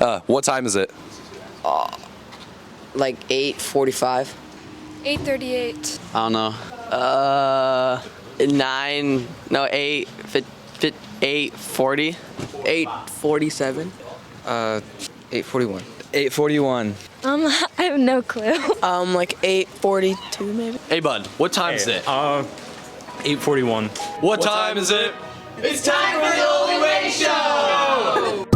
What time is it? Like 8:45. 8:38. I don't know. 8:40. 8:47. 8:41. 8:41. I have no clue. Like 8:42 maybe. Hey, bud, what time is it? 8:41. What time is it? It's time for the Only Way Show!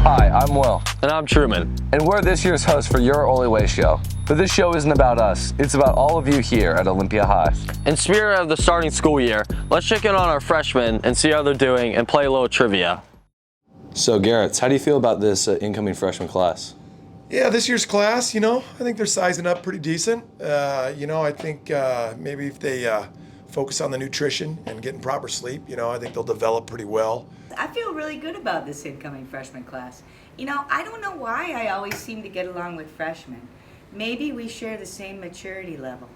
Hi, I'm Will, And I'm Truman. and we're this year's host for Your Only Way Show. But this show isn't about us, it's about all of you here at Olympia High. In spirit of the starting school year, let's check in on our freshmen and see how they're doing and play a little trivia. So Garrett, how do you feel about this incoming freshman class? Yeah, this year's class, I think they're sizing up pretty decent. I think maybe if they focus on the nutrition and getting proper sleep, I think they'll develop pretty well. I feel really good about this incoming freshman class. I don't know why I always seem to get along with freshmen. Maybe we share the same maturity level.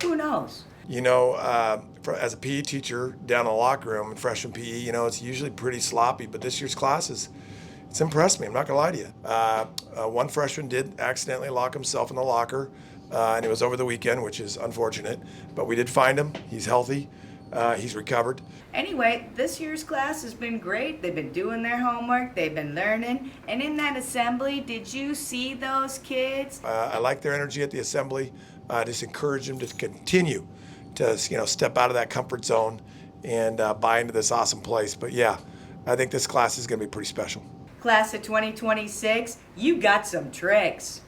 Who knows? As a PE teacher down in the locker room in freshman PE, it's usually pretty sloppy, but this year's class it's impressed me. I'm not gonna lie to you. One freshman did accidentally lock himself in the locker, and it was over the weekend, which is unfortunate, but we did find him. He's healthy. He's recovered. Anyway, this year's class has been great. They've been doing their homework, they've been learning, and in that assembly, did you see those kids? I like their energy at the assembly. Just encourage them to continue to step out of that comfort zone and buy into this awesome place. But yeah, I think this class is going to be pretty special. Class of 2026, you got some tricks.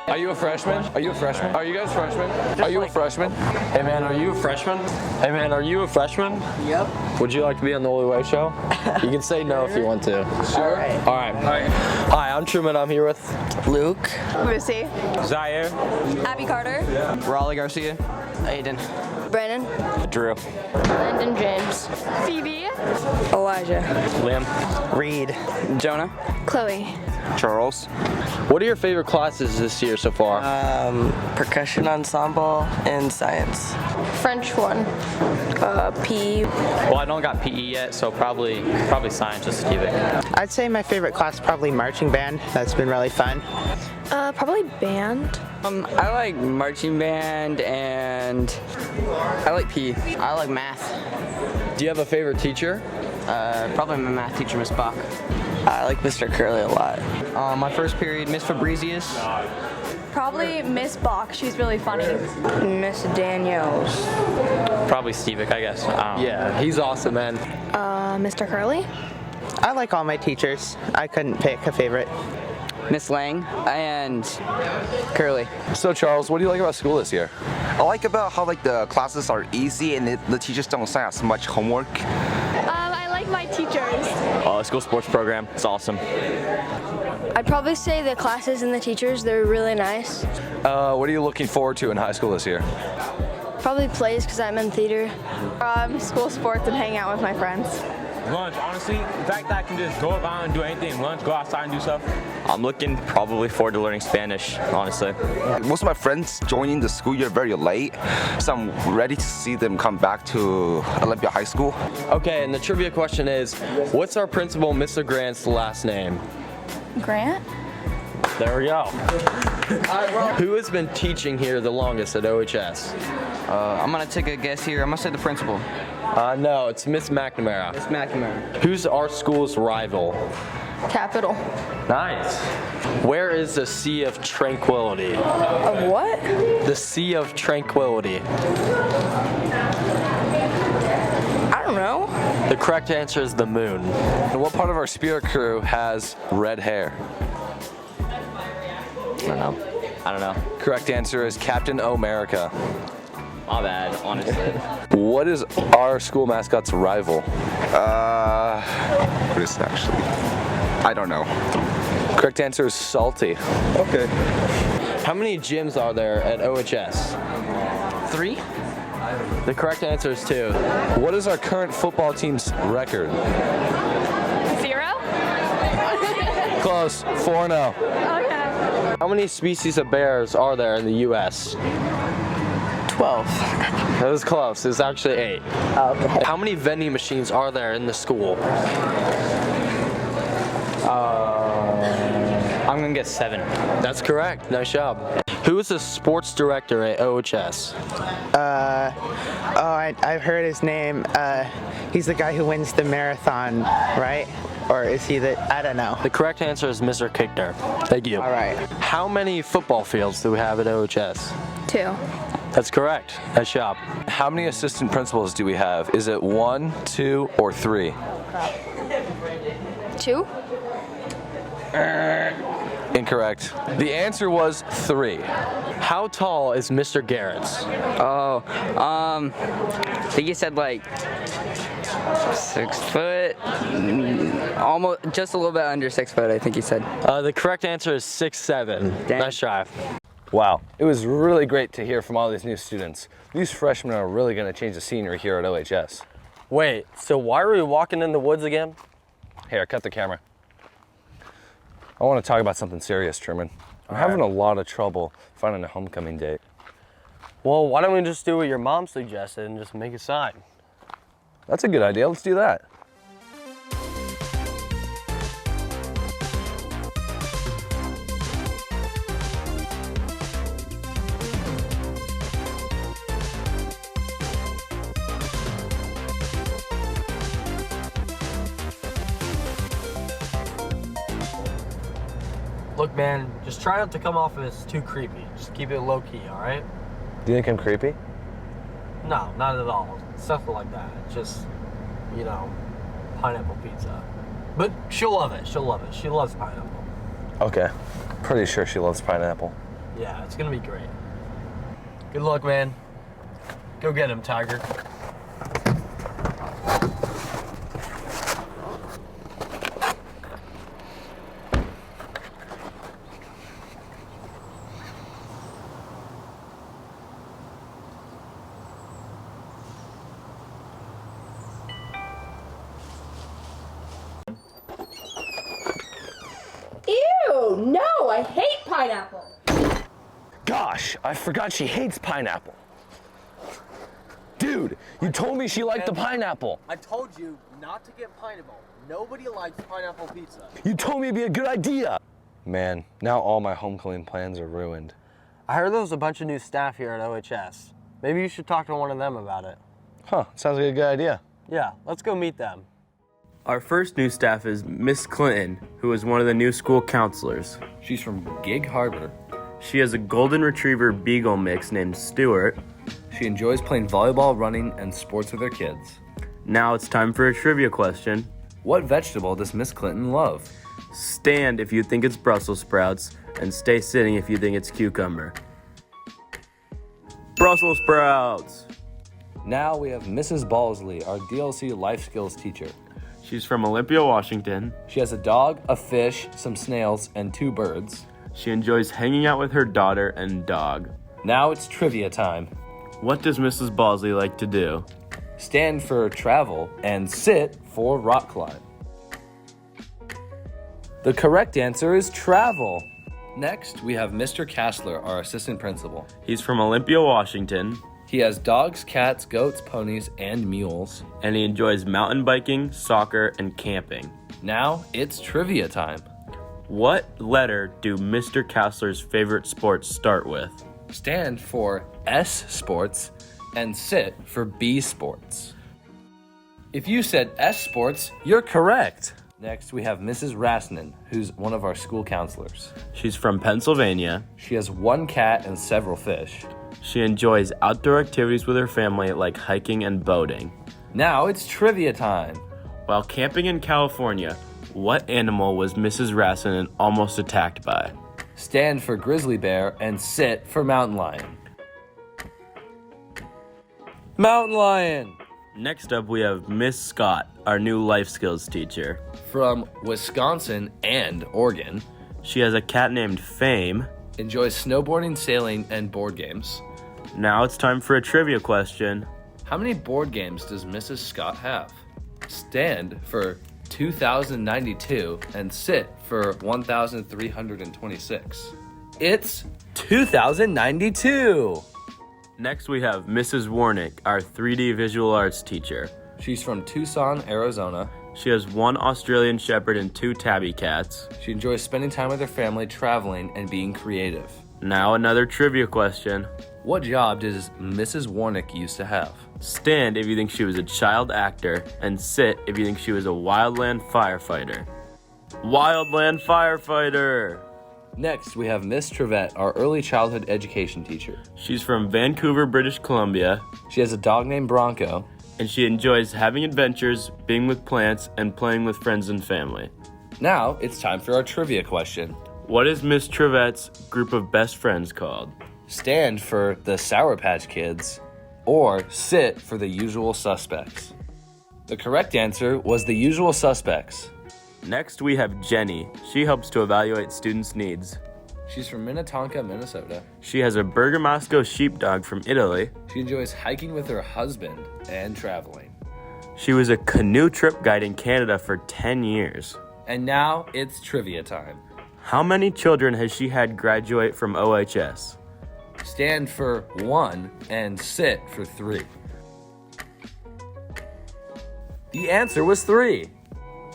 Are you a freshman? Are you a freshman? Are you guys freshmen? Are you a freshman? Hey man, are you a freshman? Hey man, are you a freshman? Yep. Would you like to be on the Only Way Show? You can say no if you want to. Sure. All right. Hi, I'm Truman. I'm here with Luke. Lucy. Zaire. Abby Carter. Raleigh Garcia. Aiden. Brandon. Drew. Landon James. Phoebe. Elijah. Liam. Reed. Jonah. Chloe. Charles. What are your favorite classes this year so far? Percussion ensemble and science. French one. PE. Well, I don't got PE yet, so probably science, just to keep it. I'd say my favorite class is probably marching band. That's been really fun. Probably band. I like marching band and I like PE. I like math. Do you have a favorite teacher? Probably my math teacher, Miss Bach. I like Mr. Curley a lot. My first period, Miss Fabrizius. Probably Miss Bach. She's really funny. Miss Daniels. Probably Stevic, I guess. Yeah, he's awesome, man. Mr. Curley. I like all my teachers. I couldn't pick a favorite. Miss Lang and Curley. So Charles, what do you like about school this year? I like about how the classes are easy and the teachers don't assign as much homework. I like my teachers. School sports program, it's awesome. I'd probably say the classes and the teachers, they're really nice. What are you looking forward to in high school this year? Probably plays because I'm in theater. School sports and hang out with my friends. Lunch, honestly, the fact that I can just go around and do anything, lunch, go outside and do stuff. I'm looking probably forward to learning Spanish, honestly. Most of my friends joining the school year very late, so I'm ready to see them come back to Olympia High School. Okay, and the trivia question is, what's our principal, Mr. Grant's last name? Grant? There we go. Who has been teaching here the longest at OHS? I'm gonna take a guess here. I'm gonna say the principal. No, it's Miss McNamara. Miss McNamara. Who's our school's rival? Capital. Nice. Where is the Sea of Tranquility? Of what? The Sea of Tranquility. I don't know. The correct answer is the moon. And what part of our spirit crew has red hair? I don't know. Correct answer is Captain O'Merica. My bad, honestly. What is our school mascot's rival? What is it actually? I don't know. Correct answer is Salty. Okay. How many gyms are there at OHS? 3? The correct answer is 2. What is our current football team's record? 0? Close. 4-0. Okay. How many species of bears are there in the U.S.? 12. That was close. It's actually 8. Okay. How many vending machines are there in the school? I'm gonna guess 7. That's correct. Nice job. Who is the sports director at OHS? I've heard his name. He's the guy who wins the marathon, right? Or is he I don't know. The correct answer is Mr. Kickner. Thank you. All right. How many football fields do we have at OHS? 2. That's correct. Nice job. How many assistant principals do we have? Is it 1, 2, or 3? 2? Incorrect. The answer was 3. How tall is Mr. Garrett? I think he said like 6 foot. Almost, just a little bit under 6 foot, I think he said. The correct answer is 6'7". Nice try. Wow, it was really great to hear from all these new students. These freshmen are really going to change the scenery here at OHS. Wait, so why are we walking in the woods again? Here, cut the camera. I want to talk about something serious, Truman. I'm having a lot of trouble finding a homecoming date. Well, why don't we just do what your mom suggested and just make a sign? That's a good idea. Let's do that. Look, man, just try not to come off as too creepy. Just keep it low-key, all right? Do you think I'm creepy? No, not at all. Stuff like that. Just, you know, pineapple pizza. But she'll love it. She'll love it. She loves pineapple. Okay. Pretty sure she loves pineapple. Yeah, it's gonna be great. Good luck, man. Go get him, Tiger. Ew, no, I hate pineapple. Gosh, I forgot she hates pineapple. Dude, you told me she liked the pineapple. I told you not to get pineapple. Nobody likes pineapple pizza. You told me it'd be a good idea. Man, now all my homecoming plans are ruined. I heard there was a bunch of new staff here at OHS. Maybe you should talk to one of them about it. Huh, sounds like a good idea. Yeah, let's go meet them. Our first new staff is Miss Clinton, who is one of the new school counselors. She's from Gig Harbor. She has a golden retriever beagle mix named Stuart. She enjoys playing volleyball, running, and sports with her kids. Now it's time for a trivia question. What vegetable does Miss Clinton love? Stand if you think it's Brussels sprouts, and stay sitting if you think it's cucumber. Brussels sprouts! Now we have Mrs. Balsley, our DLC life skills teacher. She's from Olympia, Washington. She has a dog, a fish, some snails, and 2 birds. She enjoys hanging out with her daughter and dog. Now it's trivia time. What does Mrs. Balsley like to do? Stand for travel and sit for rock climb. The correct answer is travel. Next, we have Mr. Kassler, our assistant principal. He's from Olympia, Washington. He has dogs, cats, goats, ponies, and mules. And he enjoys mountain biking, soccer, and camping. Now it's trivia time. What letter do Mr. Kassler's favorite sports start with? Stand for S sports and sit for B sports. If you said S sports, you're correct. Next, we have Mrs. Rasnan, who's one of our school counselors. She's from Pennsylvania. She has 1 cat and several fish. She enjoys outdoor activities with her family like hiking and boating. Now it's trivia time. While camping in California, what animal was Mrs. Rasnan almost attacked by? stand for grizzly bear, and sit for mountain lion. Mountain lion! Next up, we have Miss Scott, our new life skills teacher. From Wisconsin and Oregon. She has a cat named Fame. Enjoys snowboarding, sailing, and board games. Now it's time for a trivia question. How many board games does Mrs. Scott have? Stand for 2,092 and sit for 1,326. It's 2,092! Next, we have Mrs. Warnick, our 3D visual arts teacher. She's from Tucson, Arizona. She has 1 Australian Shepherd and 2 tabby cats. She enjoys spending time with her family, traveling, and being creative. Now another trivia question. What job does Mrs. Warnick used to have? Stand if you think she was a child actor, and sit if you think she was a wildland firefighter. Wildland firefighter! Next, we have Miss Trevette, our early childhood education teacher. She's from Vancouver, British Columbia. She has a dog named Bronco. And she enjoys having adventures, being with plants, and playing with friends and family. Now, it's time for our trivia question. What is Miss Trevette's group of best friends called? Stand for the Sour Patch Kids, or sit for the Usual Suspects. The correct answer was the Usual Suspects. Next, we have Jenny. She helps to evaluate students' needs. She's from Minnetonka, Minnesota. She has a Bergamasco sheepdog from Italy. She enjoys hiking with her husband and traveling. She was a canoe trip guide in Canada for 10 years. And now it's trivia time. How many children has she had graduate from OHS? Stand for 1 and sit for 3. The answer was 3.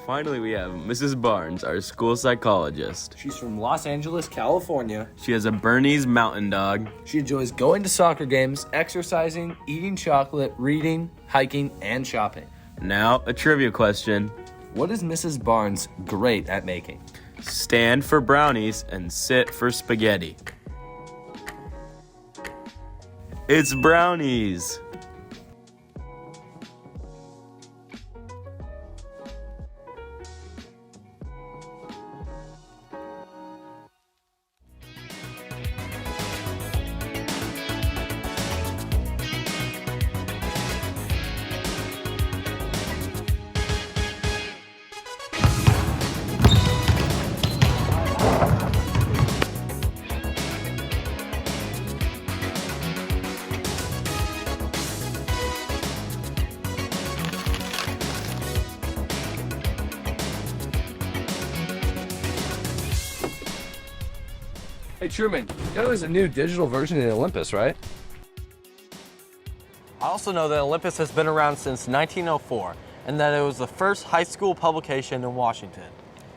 Finally, we have Mrs. Barnes, our school psychologist. She's from Los Angeles, California. She has a Bernese mountain dog. She enjoys going to soccer games, exercising, eating chocolate, reading, hiking, and shopping. Now, a trivia question. What is Mrs. Barnes great at making? Stand for brownies and sit for spaghetti. It's brownies. Hey Truman, you know there's a new digital version of the Olympus, right? I also know that Olympus has been around since 1904 and that it was the first high school publication in Washington.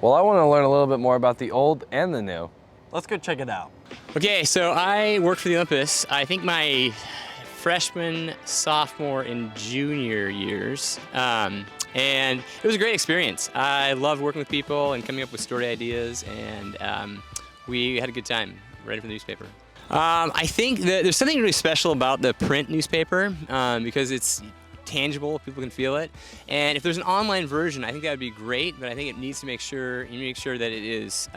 Well, I want to learn a little bit more about the old and the new. Let's go check it out. Okay, so I worked for the Olympus, I think my freshman, sophomore, and junior years. And it was a great experience. I loved working with people and coming up with story ideas, and we had a good time writing for the newspaper. I think that there's something really special about the print newspaper because it's tangible, people can feel it. And if there's an online version, I think that would be great, but I think it needs to make sure that it is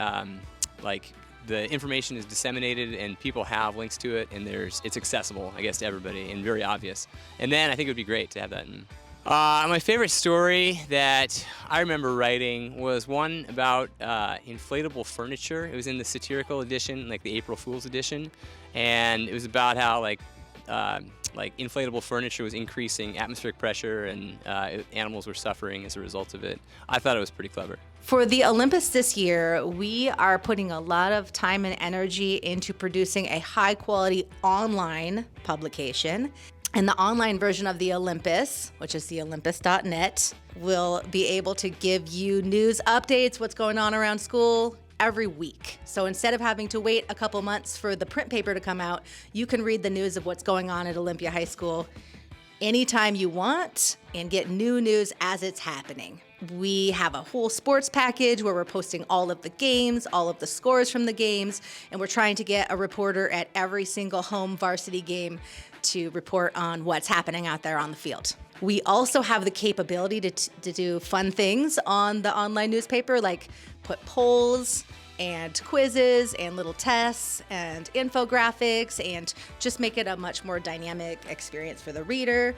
like the information is disseminated and people have links to it and it's accessible, I guess, to everybody and very obvious. And then I think it would be great to have that in. My favorite story that I remember writing was one about inflatable furniture. It was in the satirical edition, like the April Fool's edition, and it was about how like inflatable furniture was increasing atmospheric pressure and animals were suffering as a result of it. I thought it was pretty clever. For the Olympus this year, we are putting a lot of time and energy into producing a high-quality online publication. And the online version of the Olympus, which is theolympus.net, will be able to give you news updates, what's going on around school every week. So instead of having to wait a couple months for the print paper to come out, you can read the news of what's going on at Olympia High School anytime you want and get new news as it's happening. We have a whole sports package where we're posting all of the games, all of the scores from the games, and we're trying to get a reporter at every single home varsity game to report on what's happening out there on the field. We also have the capability to do fun things on the online newspaper, like put polls and quizzes and little tests and infographics and just make it a much more dynamic experience for the reader.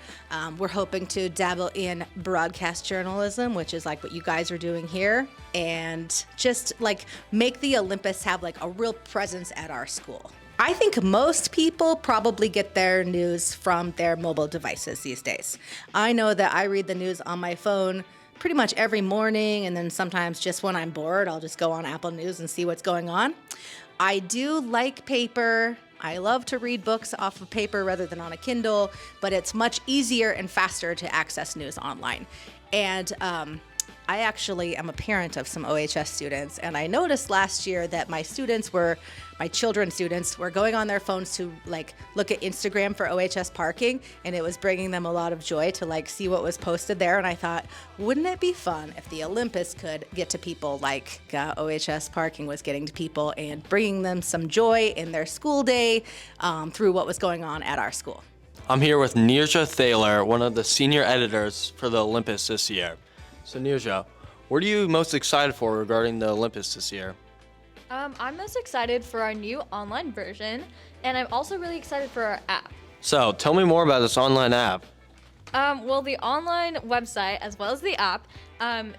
We're hoping to dabble in broadcast journalism, which is like what you guys are doing here, and just like make the Olympus have like a real presence at our school. I think most people probably get their news from their mobile devices these days. I know that I read the news on my phone pretty much every morning, and then sometimes just when I'm bored, I'll just go on Apple News and see what's going on. I do like paper. I love to read books off of paper rather than on a Kindle, but it's much easier and faster to access news online. And I actually am a parent of some OHS students, and I noticed last year that my children's students were going on their phones to like look at Instagram for OHS parking, and it was bringing them a lot of joy to like see what was posted there. And I thought, wouldn't it be fun if the Olympus could get to people like OHS parking was getting to people and bringing them some joy in their school day through what was going on at our school. I'm here with Nirja Thaler, one of the senior editors for the Olympus this year. So Nirja, what are you most excited for regarding the Olympus this year? I'm most excited for our new online version, and I'm also really excited for our app. So tell me more about this online app. Well, the online website, as well as the app,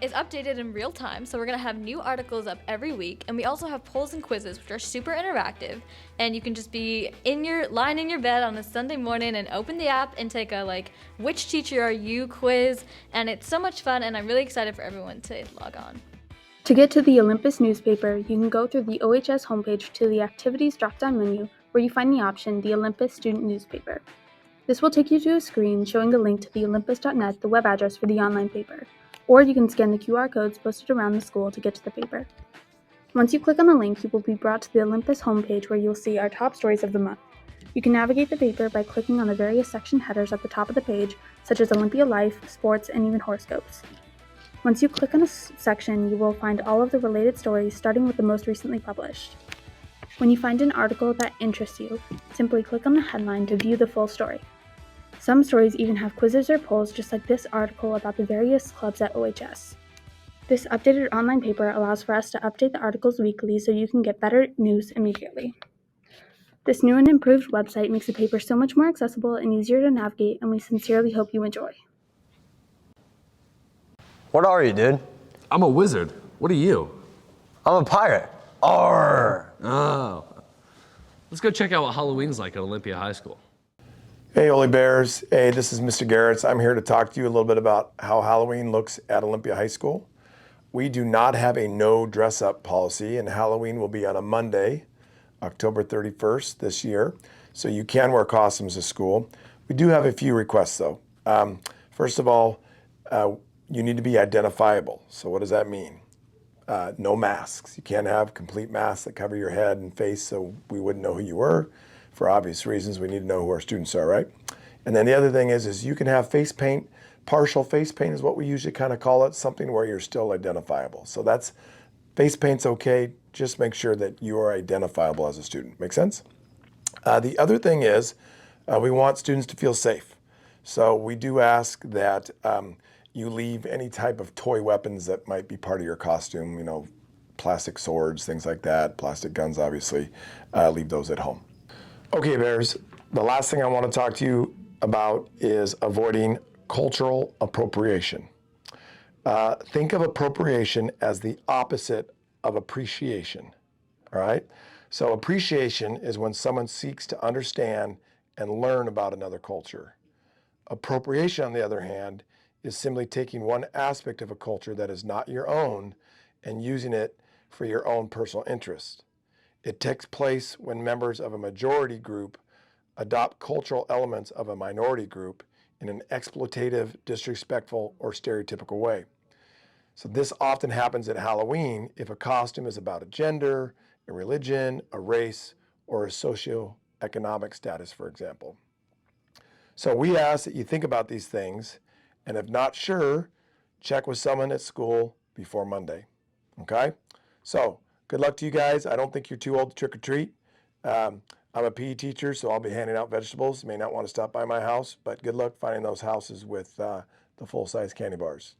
is updated in real time, so we're going to have new articles up every week, and we also have polls and quizzes, which are super interactive, and you can just be lying in your bed on a Sunday morning and open the app and take a, which teacher are you quiz, and it's so much fun, and I'm really excited for everyone to log on. To get to the Olympus newspaper, you can go through the OHS homepage to the Activities drop-down menu, where you find the option, the Olympus Student Newspaper. This will take you to a screen showing the link to the olympus.net, the web address for the online paper, or you can scan the QR codes posted around the school to get to the paper. Once you click on the link, you will be brought to the Olympus homepage where you'll see our top stories of the month. You can navigate the paper by clicking on the various section headers at the top of the page, such as Olympia Life, Sports, and even Horoscopes. Once you click on a section, you will find all of the related stories, starting with the most recently published. When you find an article that interests you, simply click on the headline to view the full story. Some stories even have quizzes or polls, just like this article about the various clubs at OHS. This updated online paper allows for us to update the articles weekly so you can get better news immediately. This new and improved website makes the paper so much more accessible and easier to navigate, and we sincerely hope you enjoy. What are you, dude? I'm a wizard. What are you? I'm a pirate. Arr! Oh. Let's go check out what Halloween's like at Olympia High School. Hey, Oli Bears. Hey, this is Mr. Garretts. I'm here to talk to you a little bit about how Halloween looks at Olympia High School. We do not have a no dress-up policy, and Halloween will be on a Monday, October 31st this year, so you can wear costumes to school. We do have a few requests, though. First of all, you need to be identifiable. So what does that mean? No masks. You can't have complete masks that cover your head and face, so we wouldn't know who you were. For obvious reasons, we need to know who our students are, right? And then the other thing is you can have face paint. Partial face paint is what we usually kind of call it, something where you're still identifiable. So that's, face paint's okay, just make sure that you are identifiable as a student. Make sense? The other thing is we want students to feel safe. So we do ask that you leave any type of toy weapons that might be part of your costume, plastic swords, things like that, plastic guns, obviously, leave those at home. Okay, Bears, the last thing I want to talk to you about is avoiding cultural appropriation. Think of appropriation as the opposite of appreciation, all right? So appreciation is when someone seeks to understand and learn about another culture. Appropriation, on the other hand, is simply taking one aspect of a culture that is not your own and using it for your own personal interest. It takes place when members of a majority group adopt cultural elements of a minority group in an exploitative, disrespectful, or stereotypical way. So this often happens at Halloween if a costume is about a gender, a religion, a race, or a socioeconomic status, for example. So we ask that you think about these things, and if not sure, check with someone at school before Monday, okay? So good luck to you guys. I don't think you're too old to trick or treat. I'm a PE teacher, so I'll be handing out vegetables. You may not want to stop by my house, but good luck finding those houses with the full-size candy bars.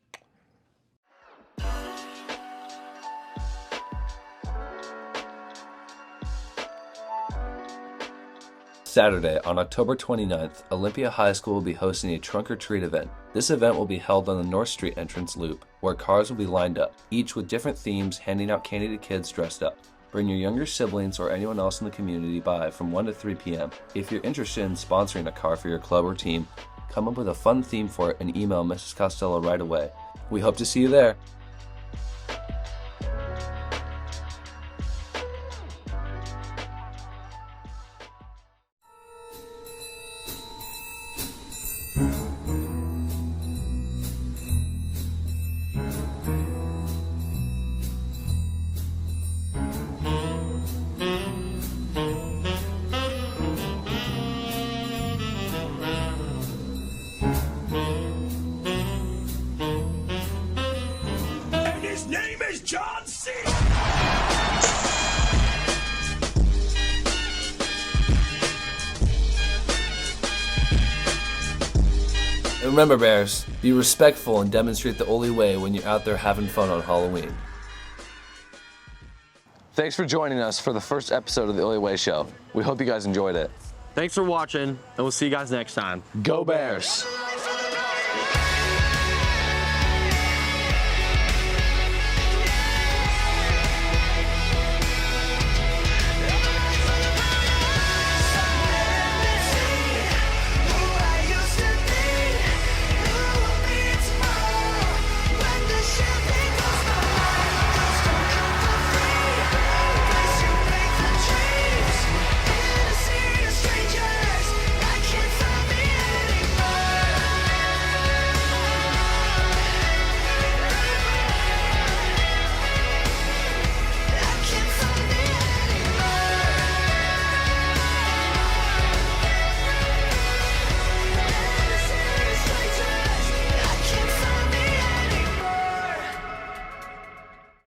Saturday, on October 29th, Olympia High School will be hosting a trunk or treat event. This event will be held on the North Street entrance loop, where cars will be lined up, each with different themes, handing out candy to kids dressed up. Bring your younger siblings or anyone else in the community by from 1 to 3 p.m. If you're interested in sponsoring a car for your club or team, come up with a fun theme for it and email Mrs. Costello right away. We hope to see you there. His name is John C. And remember, Bears, be respectful and demonstrate the Oli way when you're out there having fun on Halloween. Thanks for joining us for the first episode of the Oli Way Show. We hope you guys enjoyed it. Thanks for watching, and we'll see you guys next time. Go Bears!